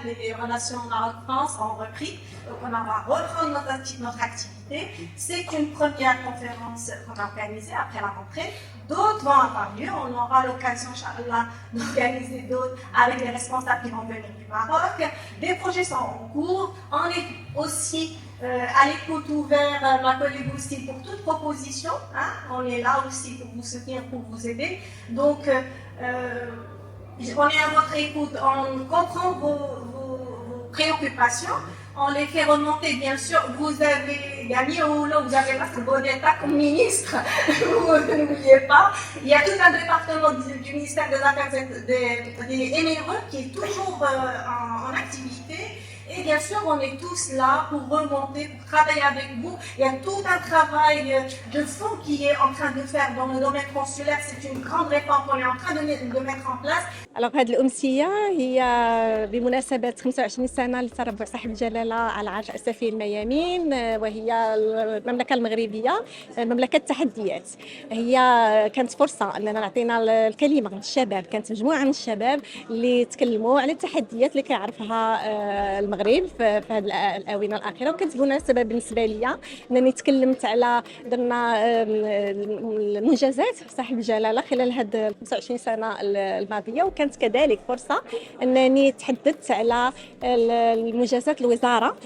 les relations Maroc-France ont repris. Donc on va reprendre notre activité. C'est une première conférence qu'on a organisée après la rentrée. D'autres vont avoir lieu. On aura l'occasion, Inch'Allah, d'organiser d'autres avec les responsables qui vont venir du Maroc. Des projets sont en cours. On est aussi à l'écoute ouvert, ma collègue aussi, pour toute proposition. Hein. On est là aussi pour vous soutenir, pour vous aider. Donc, on est à votre écoute. On comprend vos préoccupations. On les fait remonter, bien sûr. Vous avez gagné au lot, vous avez votre bonetta comme ministre. N'oubliez pas. Il y a tout un département du ministère des Affaires des MRE qui est toujours en activité. Et bien sûr, on est tous là pour remonter, pour travailler avec vous. Il y a tout un travail de fond qui est en train de faire dans le domaine consulaire. C'est une grande réforme qu'on est en train de mettre en place. Alors هذه الأمسية هي بمناسبة 25 سنة لتربع صاحب الجلالة على عرش السفير الميامين، وهي المملكة المغربية مملكة تحديات. هي كانت فرصة أننا نعطينا الكلمة للشباب، كانت مجموعة من الشباب اللي تكلموا على التحديات اللي كيعرفها المغرب في هذه الآونة الأخيرة، وكانت مناسبة بالنسبة لي أنني تكلمت على درنا المنجزات صاحب الجلالة خلال هذه 25 سنة الماضية، وكانت كذلك فرصة أنني تحدثت على المنجزات الوزارة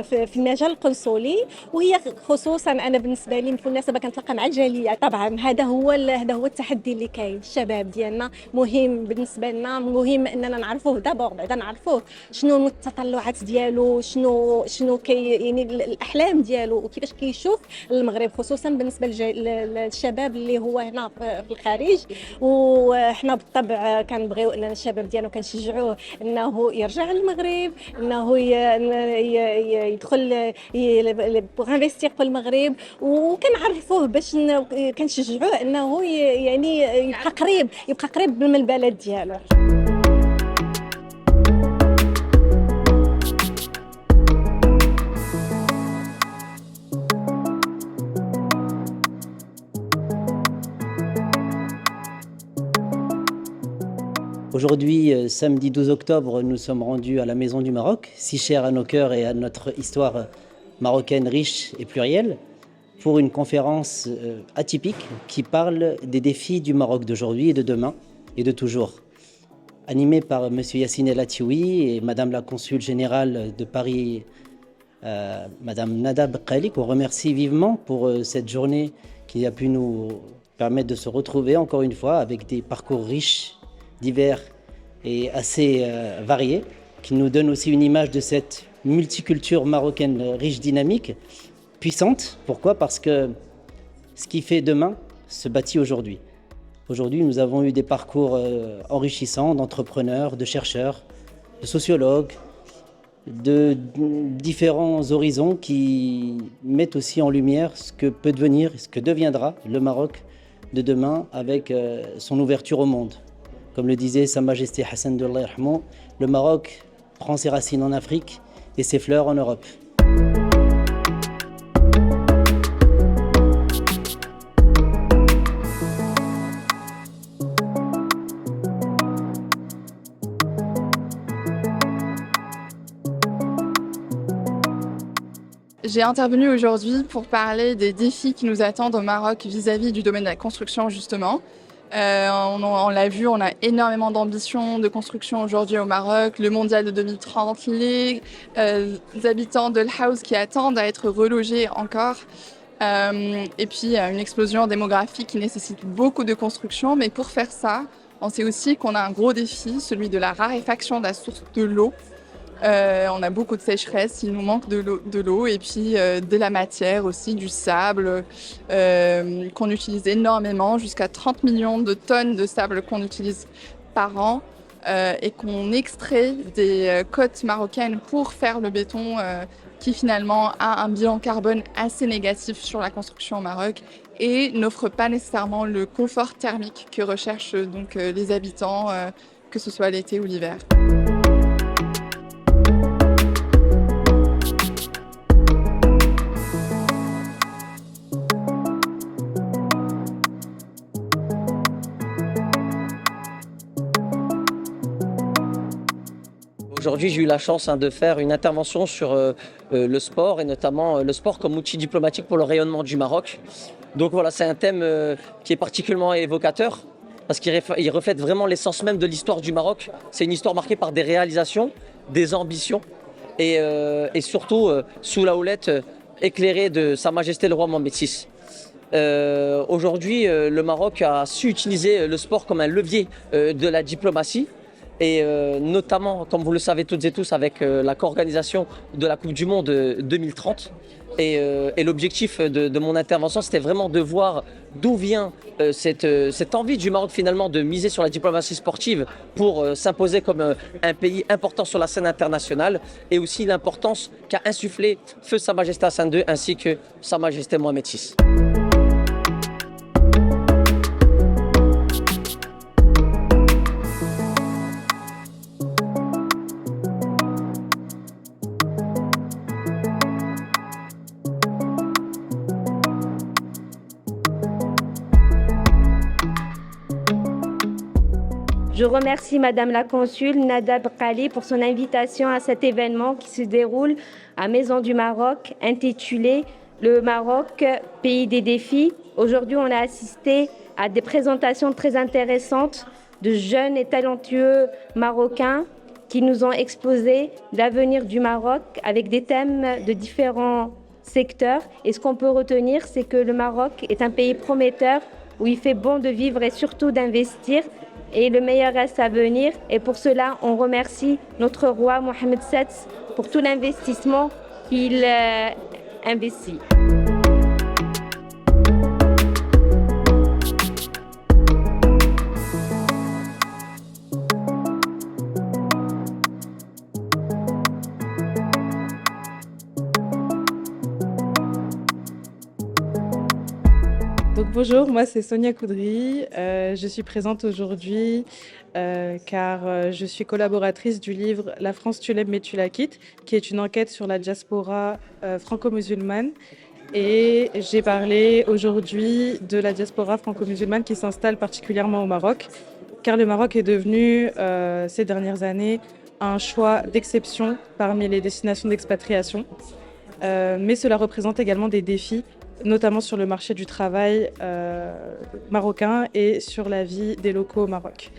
في المجال القنصلي، وهي خصوصا أنا بالنسبة لي بالمناسبة كنتلاقى مع الجالية. طبعا هذا هو التحدي اللي كاين. الشباب ديالنا مهم بالنسبة لنا، مهم أننا نعرفوه دابور، بعدا نعرفوه شنو التطلعات ديالو، شنو يعني الأحلام ديالو وكيفاش كيشوف المغرب، خصوصا بالنسبة للشباب اللي هو هنا في الخارج. وحنا بالطبع كنبغيو ان الشباب ديالنا كنشجعوه انه يرجع للمغرب، انه يدخل بوغ انفستير في المغرب، وكنعرفوه باش كنشجعوه انه يعني يبقى قريب من البلد ديالو. Aujourd'hui, samedi 12 octobre, nous sommes rendus à la Maison du Maroc, si chère à nos cœurs et à notre histoire marocaine riche et plurielle, pour une conférence atypique qui parle des défis du Maroc d'aujourd'hui et de demain et de toujours. Animée par M. Yassine El Attioui et Madame la Consul Générale de Paris, Madame Nada Bekhali, qu'on remercie vivement pour cette journée qui a pu nous permettre de se retrouver encore une fois avec des parcours riches, divers et assez variés, qui nous donne aussi une image de cette multiculture marocaine riche, dynamique, puissante. Pourquoi ? Parce que ce qui fait demain se bâtit aujourd'hui. Aujourd'hui, nous avons eu des parcours enrichissants d'entrepreneurs, de chercheurs, de sociologues, de différents horizons qui mettent aussi en lumière ce que peut devenir, ce que deviendra le Maroc de demain avec son ouverture au monde. Comme le disait Sa Majesté Hassan II, le Maroc prend ses racines en Afrique et ses fleurs en Europe. J'ai intervenu aujourd'hui pour parler des défis qui nous attendent au Maroc vis-à-vis du domaine de la construction justement. On l'a vu, on a énormément d'ambitions de construction aujourd'hui au Maroc, le mondial de 2030, les habitants de l'House qui attendent à être relogés encore, et puis une explosion démographique qui nécessite beaucoup de construction. Mais pour faire ça, on sait aussi qu'on a un gros défi, celui de la raréfaction de la source de l'eau. On a beaucoup de sécheresse, il nous manque de l'eau et puis de la matière aussi, du sable qu'on utilise énormément, jusqu'à 30 millions de tonnes de sable qu'on utilise par an et qu'on extrait des côtes marocaines pour faire le béton qui finalement a un bilan carbone assez négatif sur la construction au Maroc et n'offre pas nécessairement le confort thermique que recherchent donc les habitants, que ce soit l'été ou l'hiver. Aujourd'hui, j'ai eu la chance de faire une intervention sur le sport et notamment le sport comme outil diplomatique pour le rayonnement du Maroc. Donc voilà, c'est un thème qui est particulièrement évocateur parce qu'il reflète vraiment l'essence même de l'histoire du Maroc. C'est une histoire marquée par des réalisations, des ambitions et surtout sous la houlette éclairée de Sa Majesté le roi Mohamed VI. Aujourd'hui, le Maroc a su utiliser le sport comme un levier de la diplomatie et notamment, comme vous le savez toutes et tous, avec la co-organisation de la Coupe du Monde 2030. Et l'objectif de mon intervention, c'était vraiment de voir d'où vient cette envie du Maroc finalement de miser sur la diplomatie sportive pour s'imposer comme un pays important sur la scène internationale et aussi l'importance qu'a insufflé feu Sa Majesté Hassan II ainsi que Sa Majesté Mohamed VI. Je remercie Madame la Consul Nada Bkali pour son invitation à cet événement qui se déroule à Maison du Maroc, intitulé « Le Maroc, pays des défis ». Aujourd'hui, on a assisté à des présentations très intéressantes de jeunes et talentueux Marocains qui nous ont exposé l'avenir du Maroc avec des thèmes de différents secteurs. Et ce qu'on peut retenir, c'est que le Maroc est un pays prometteur où il fait bon de vivre et surtout d'investir. Et le meilleur reste à venir. Et pour cela, on remercie notre roi Mohamed VI pour tout l'investissement qu'il investit. Donc bonjour, moi c'est Sonia Koudry. Je suis présente aujourd'hui car je suis collaboratrice du livre La France tu l'aimes mais tu la quittes, qui est une enquête sur la diaspora franco-musulmane. Et j'ai parlé aujourd'hui de la diaspora franco-musulmane qui s'installe particulièrement au Maroc, car le Maroc est devenu ces dernières années un choix d'exception parmi les destinations d'expatriation. Mais cela représente également des défis, notamment sur le marché du travail marocain et sur la vie des locaux au Maroc.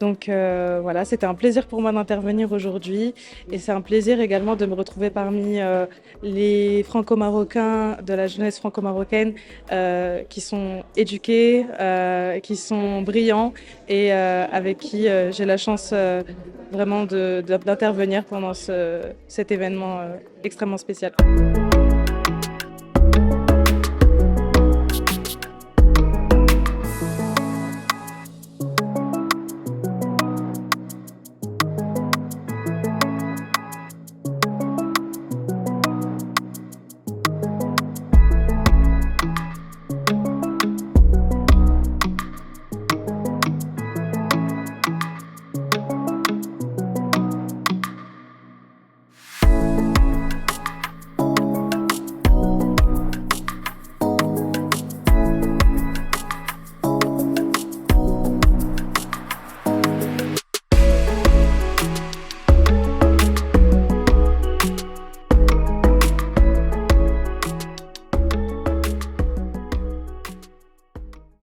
Donc voilà, c'était un plaisir pour moi d'intervenir aujourd'hui et c'est un plaisir également de me retrouver parmi les franco-marocains de la jeunesse franco-marocaine qui sont éduqués, qui sont brillants et avec qui j'ai la chance vraiment d'intervenir pendant cet événement extrêmement spécial.